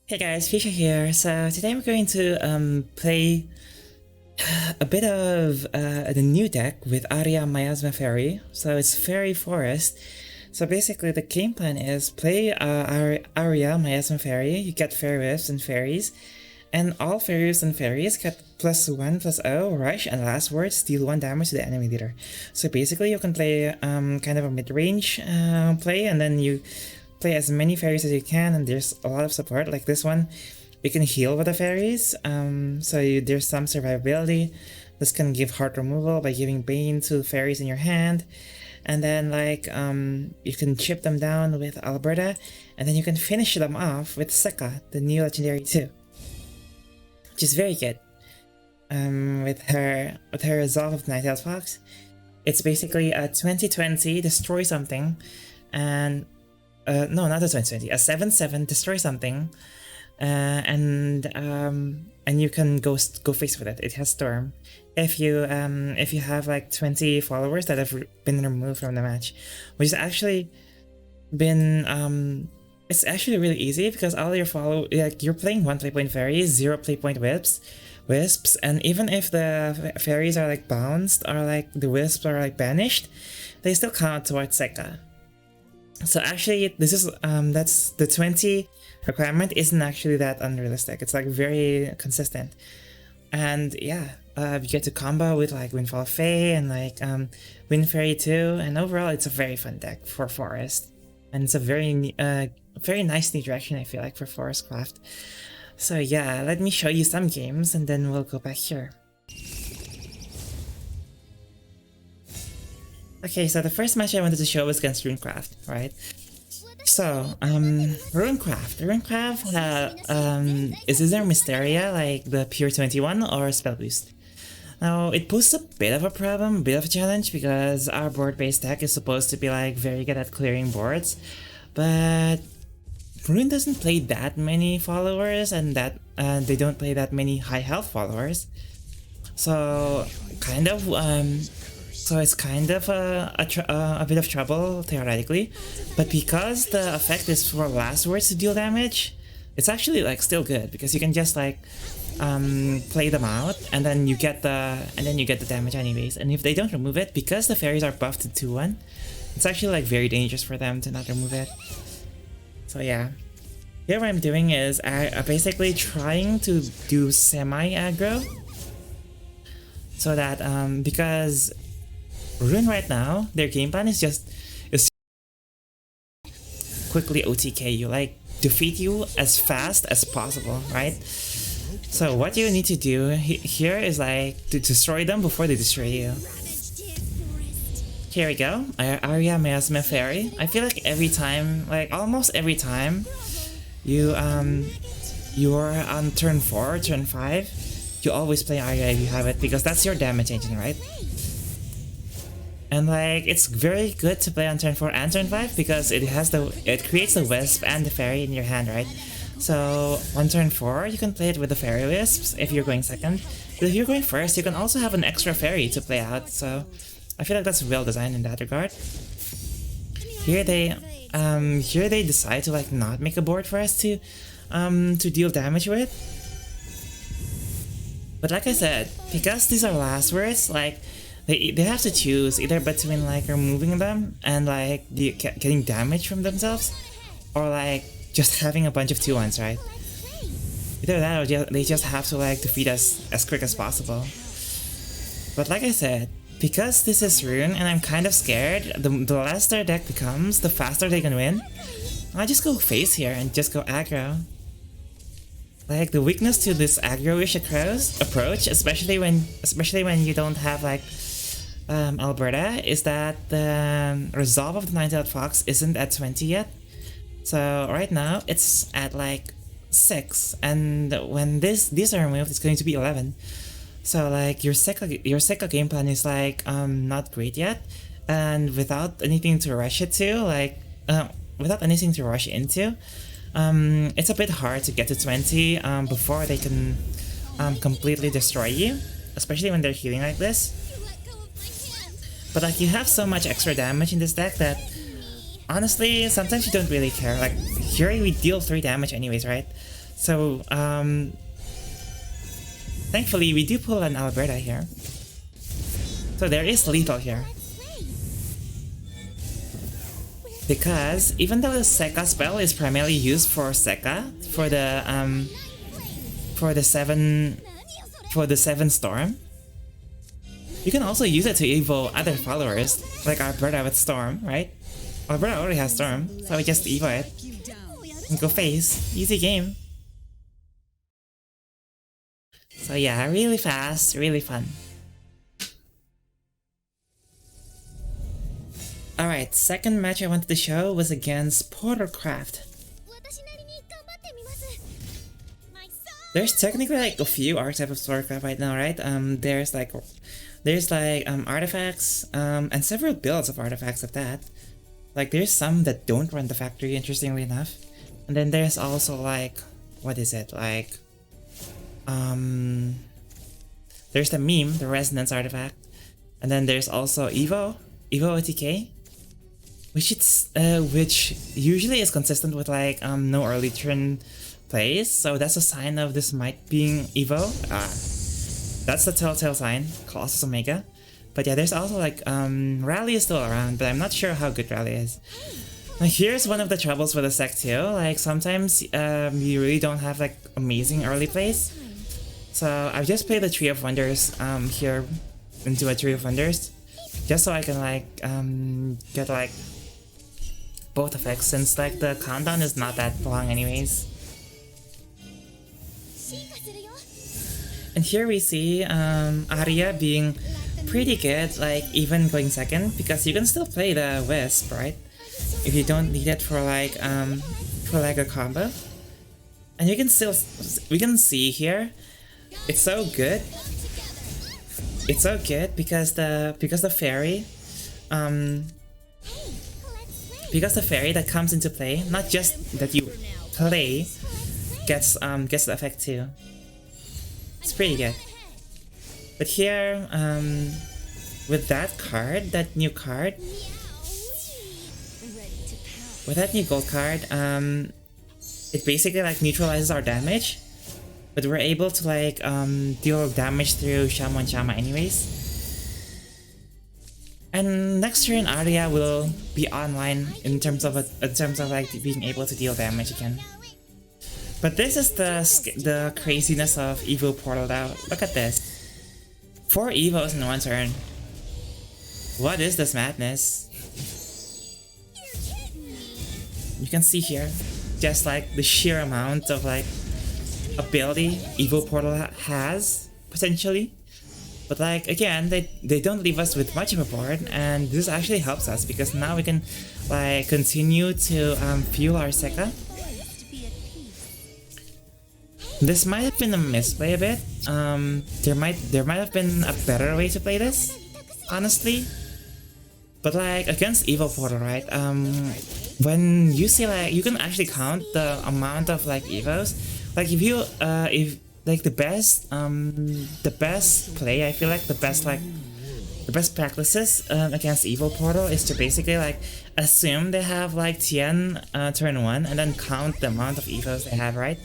Hey guys, Fuchsia here. So today we're going to play a bit of the new deck with Arya Miasma Fairy. So it's Fairy Forest. So basically the game plan is play Arya Miasma Fairy, you get Fairy Wisps and Fairies, and all Fairies and Fairies get +1/+0 Rush and Last Words deal 1 damage to the enemy leader. So basically you can play kind of a mid-range play, and then you play as many fairies as you can, and there's a lot of support. Like this one, you can heal with the fairies, there's some survivability. This can give heart removal by giving Bane to fairies in your hand, and then you can chip them down with Alberta, and then you can finish them off with Sekka, the new legendary too, which is very good. With her Resolve of Night-Tailed Fox, it's basically a 2020 destroy something, and no, not a 2020, a 7/7 destroy something, and you can go face with it. It has Storm. If you have like 20 followers that have been removed from the match, which has actually been it's actually really easy because all your you're playing 1 play point fairies, 0 play point wisps, and even if the fairies are like bounced or like the wisps are like banished, they still count towards Sekka. So actually, this is that's the 20 requirement isn't actually that unrealistic. It's like very consistent, and yeah, you get to combo with like Windfall Fae and like Wind Fairy too. And overall, it's a very fun deck for Forest, and it's a very nice new direction I feel like for Forestcraft. So yeah, let me show you some games, and then we'll go back here. Okay, so the first match I wanted to show was against Runecraft, right? So, Runecraft is either Mysteria, like the pure 21, or Spell Boost. Now, it poses a bit of a problem, a bit of a challenge, because our board-based deck is supposed to be like very good at clearing boards, but Rune doesn't play that many followers, and they don't play that many high health followers. So, so it's kind of a bit of trouble theoretically, but because the effect is for last words to deal damage, it's actually like still good because you can just like play them out, and then you get the damage anyways. And if they don't remove it, because the fairies are buffed to 2/1, it's actually like very dangerous for them to not remove it. So yeah, here what I'm doing is I'm basically trying to do semi aggro, so that because Rune right now, their game plan is quickly OTK you, like defeat you as fast as possible, right? So what you need to do here is like to destroy them before they destroy you. Here we go, Arya Miasma Fairy. I feel like every time, like almost every time, you're on turn 4 or turn 5, you always play Arya if you have it, because that's your damage engine, right? And like it's very good to play on turn 4 and turn 5 because it creates the wisp and the fairy in your hand, right? So on turn 4 you can play it with the fairy wisps if you're going second, but if you're going first you can also have an extra fairy to play out. So I feel like that's well designed in that regard. Here they decide to like not make a board for us to deal damage with. But like I said, because these are last words, like they have to choose either between like removing them and like getting damage from themselves, or like just having a bunch of 2/1s, right? Either that or they just have to like defeat us as quick as possible. But like I said, because this is Rune and I'm kind of scared, the less their deck becomes, the faster they can win, I just go face here and just go aggro. Like the weakness to this aggro-ish approach, especially when you don't have like Alberta, is that the Resolve of the Night-Tailed Fox isn't at 20 yet. So right now it's at like 6, and when these are removed, it's going to be 11. So like your Sekka game plan is like not great yet, and without anything to rush it to, without anything to rush into, it's a bit hard to get to 20 before they can completely destroy you, especially when they're healing like this. But like you have so much extra damage in this deck that honestly sometimes you don't really care. Like here we deal 3 damage anyways, right? So, thankfully we do pull an Alberta here. So there is lethal here. Because even though the Sekka spell is primarily used for Sekka, for the 7 storm, you can also use it to evo other followers, like Alberta with Storm, right? Alberta already has Storm, so we just evo it and go face. Easy game. So yeah, really fast, really fun. Alright, second match I wanted to show was against Portalcraft. There's technically like a few archetypes of Swordcraft right now, right? There's artifacts, and several builds of artifacts of that. Like there's some that don't run the factory, interestingly enough. And then there's also like, what is it? Like, there's the meme, the resonance artifact. And then there's also Evo OTK. Which usually is consistent with like no early turn plays, so that's a sign of this might being Evo. That's the telltale sign, Colossus Omega. But yeah, there's also like Rally is still around, but I'm not sure how good Rally is. Now here's one of the troubles with the Sec too, like sometimes you really don't have like amazing early plays. So I've just played the Tree of Wonders here into a Tree of Wonders, just so I can like get like both effects, since like the countdown is not that long anyways. And here we see Arya being pretty good, like even going second, because you can still play the Wisp, right? If you don't need it for like a combo. And we can see here, it's so good. It's so good because the fairy that comes into play, not just that you play, gets the effect too. It's pretty good. But here, with that card, that new card, with that new gold card, it basically like neutralizes our damage, but we're able to like deal damage through Shaman Shama anyways. And next turn, Arya will be online in terms of like being able to deal damage again. But this is the craziness of Evo Portal though. Look at this. 4 Evos in one turn. What is this madness? You can see here, just like the sheer amount of like ability Evo Portal has, potentially. But like, again, they don't leave us with much of a board, and this actually helps us because now we can like continue to fuel our Sekka. This might have been a misplay a bit. There might have been a better way to play this, honestly. But like against Evo Portal, right? When you see like you can actually count the amount of like Evos. Like if like the best play, I feel like the best practices against Evo Portal is to basically like assume they have like Tien turn 1 and then count the amount of Evos they have, right?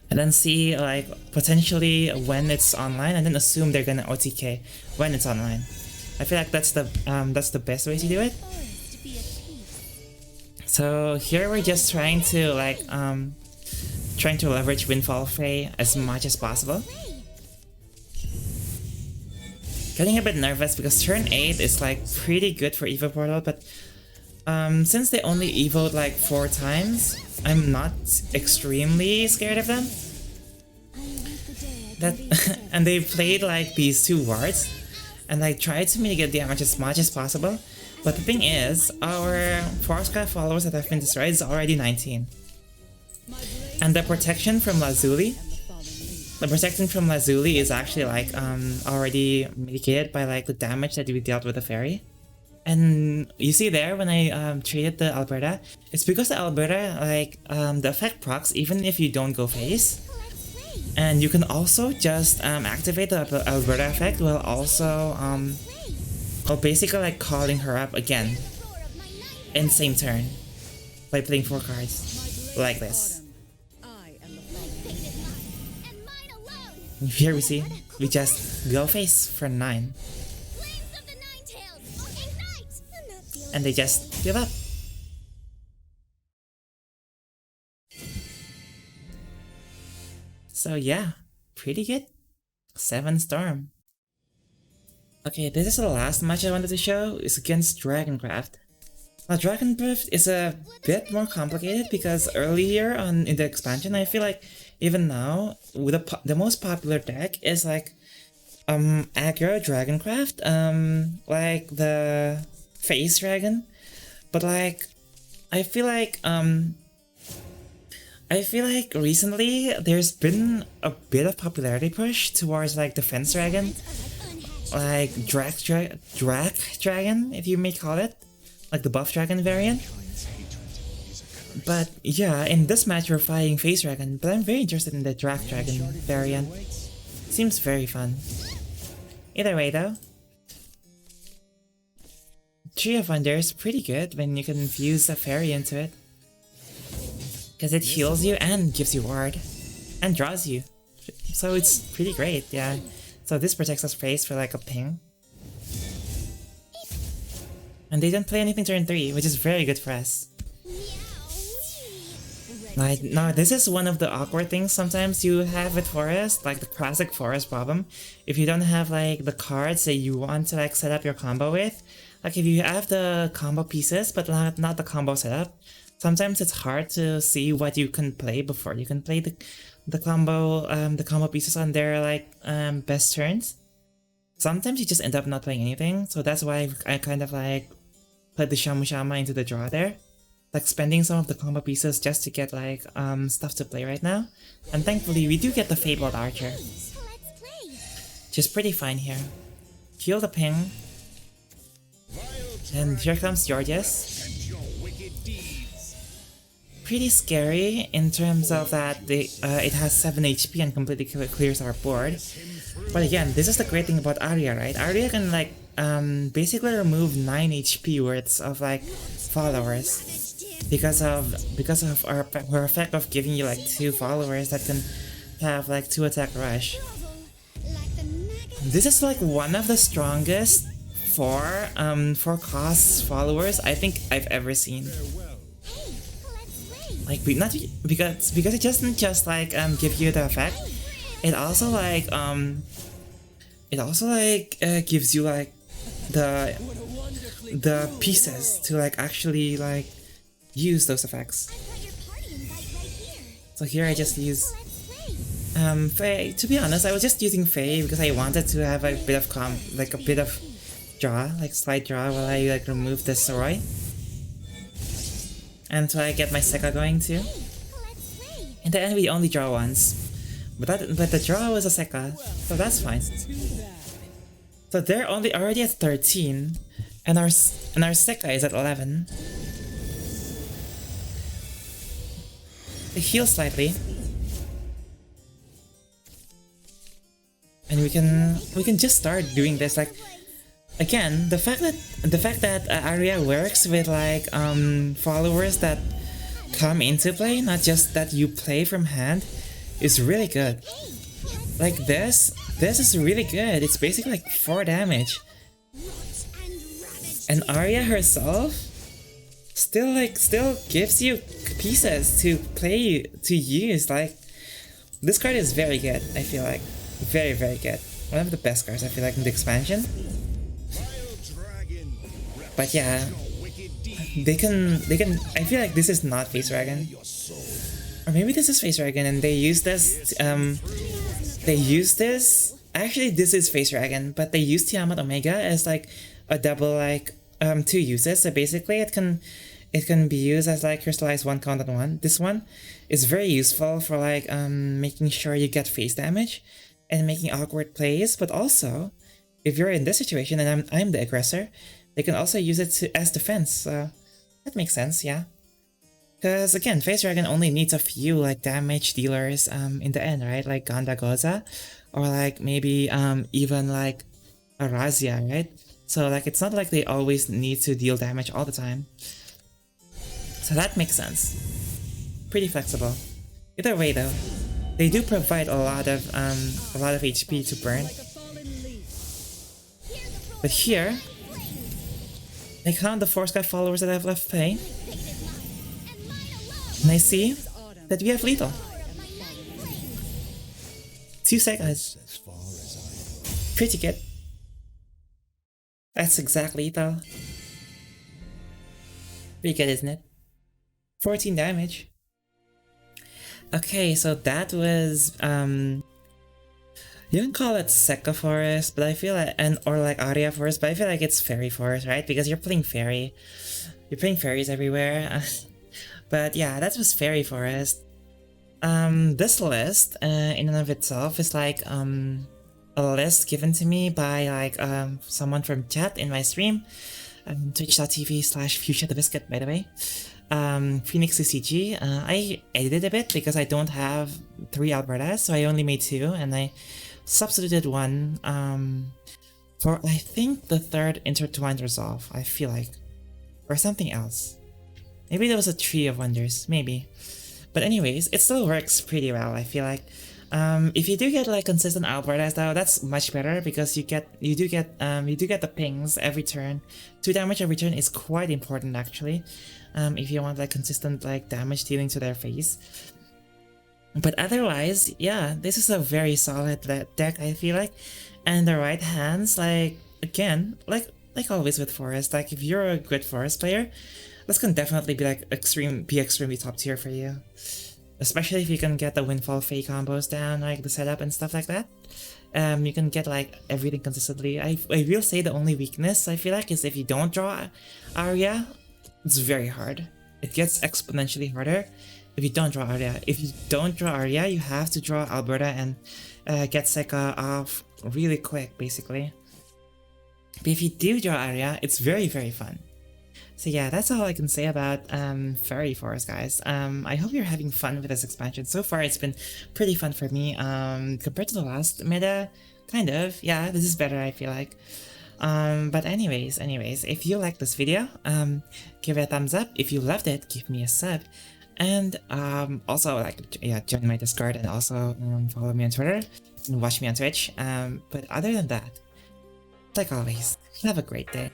And then see like potentially when it's online, and then assume they're gonna OTK when it's online. I feel like that's the best way to do it. So here we're just trying to like leverage Windfall Fray as much as possible. Getting a bit nervous because turn 8 is like pretty good for Evo Portal, but since they only evoed like 4 times, I'm not extremely scared of them. And they played like these 2 wards and like tried to mitigate damage as much as possible. But the thing is, our Forestcraft followers that have been destroyed is already 19. And the protection from Lazuli is actually like already mitigated by like the damage that we dealt with the fairy. And you see there when I traded the Alberta, it's because the Alberta like the effect procs even if you don't go face. And you can also just activate the Alberta effect while also basically like calling her up again in same turn by playing 4 cards like this. Here we see, we just go face for 9. And they just give up. So yeah, pretty good. 7 Storm. Okay, this is the last match I wanted to show. It's against Dragoncraft. Now Dragoncraft is a bit more complicated because earlier on in the expansion, I feel like even now, with the most popular deck is like aggro Dragoncraft, like the face dragon. But like I feel like recently there's been a bit of popularity push towards like defense dragon, like Drac dragon, if you may call it, like the buff dragon variant. But yeah, in this match we're fighting face dragon, but I'm very interested in the Drac dragon variant. Seems very fun. Either way though, Tree of Wonder is pretty good when you can infuse a fairy into it, because it heals you and gives you ward and draws you, so it's pretty great. Yeah, so this protects us face for like a ping, and they don't play anything turn 3, which is very good for us. Like, no, this is one of the awkward things sometimes you have with Forest, like the classic Forest problem. If you don't have like the cards that you want to like set up your combo with, like if you have the combo pieces but not the combo setup, sometimes it's hard to see what you can play before you can play the combo pieces on their like best turns. Sometimes you just end up not playing anything, so that's why I kind of like put the Shamu Shama into the draw there. Like spending some of the combo pieces just to get like stuff to play right now. And thankfully we do get the Fabled Archer, which is pretty fine here. Heal the ping. And here comes Georges. Pretty scary in terms of that it has 7 HP and completely clears our board. But again, this is the great thing about Arya, right? Arya can like basically remove 9 HP worths of like followers. Because of her effect of giving you like 2 followers that can have like 2 attack rush. This is like one of the strongest 4 cost followers I think I've ever seen. Like not because it doesn't just like give you the effect. It also like gives you like the pieces to like actually like use those effects. So here I just use Faye. To be honest, I was just using Faye because I wanted to have a bit of draw, like slide draw while I like remove the Soroi. And so I get my Sekka going too. In the end we only draw once. But the draw was a Sekka, so that's fine. So they're already at 13 and our Sekka is at 11. They heal slightly, and we can just start doing this. Like again, the fact that Arya works with like followers that come into play, not just that you play from hand, is really good. Like this is really good. It's basically like 4 damage, and Arya herself still gives you pieces to play, to use. Like this card is very good. I feel like very, very good. One of the best cards I feel like in the expansion. But yeah, they can I feel like this is not Face Dragon, or maybe this is Face Dragon and they use this actually this is Face Dragon, but they use Tiamat Omega as like a double like 2 uses. So basically it can be used as like crystallized 1 count on 1. This one is very useful for like making sure you get face damage and making awkward plays, but also if you're in this situation and I'm the aggressor, they can also use it as defense. So that makes sense, yeah. Because again, Face Dragon only needs a few like damage dealers in the end, right? Like Ganda Goza, or like maybe even like a Razia, right? So like it's not like they always need to deal damage all the time. So that makes sense. Pretty flexible. Either way though, they do provide a lot of HP to burn. But here, I count the Forestcraft followers that I've left playing, and I see that we have lethal. 2 Sekkas. Pretty good. That's exactly lethal. Pretty good, isn't it? 14 damage. Okay, so that was you can call it Sekka Forest, but I feel like, or like Aria Forest, but I feel like it's Fairy Forest, right? Because you're playing Fairy. You're playing fairies everywhere. But yeah, that was Fairy Forest. This list, in and of itself, is like a list given to me by like someone from chat in my stream, twitch.tv/Fuchsia the Biscuit, by the way. Phoenix CCG. I edited a bit because I don't have 3 Albertas, so I only made 2, and I substituted one for I think the 3rd Intertwined Resolve, I feel like, or something else. Maybe there was a Tree of Wonders, maybe. But anyways, it still works pretty well, I feel like. If you do get like consistent Albertas though, that's much better because you do get the pings every turn. 2 damage every turn is quite important actually. If you want like consistent like damage dealing to their face. But otherwise, yeah, this is a very solid deck, I feel like. And the right hands, like, again, like always with Forest, like if you're a good Forest player, this can definitely be like extremely top tier for you. Especially if you can get the Windfall Fey combos down, like the setup and stuff like that. You can get like everything consistently. I will say the only weakness I feel like is if you don't draw Aria, it's very hard. It gets exponentially harder if you don't draw Aria. If you don't draw Aria, you have to draw Alberta and get Sekka off really quick, basically. But if you do draw Aria, it's very, very fun. So yeah, that's all I can say about Fairy Forest, guys. I hope you're having fun with this expansion. So far, it's been pretty fun for me. Compared to the last meta, kind of. Yeah, this is better, I feel like. But anyways, if you like this video, give it a thumbs up. If you loved it, give me a sub. And also, like, yeah, join my Discord and also follow me on Twitter and watch me on Twitch. But other than that, like always, have a great day.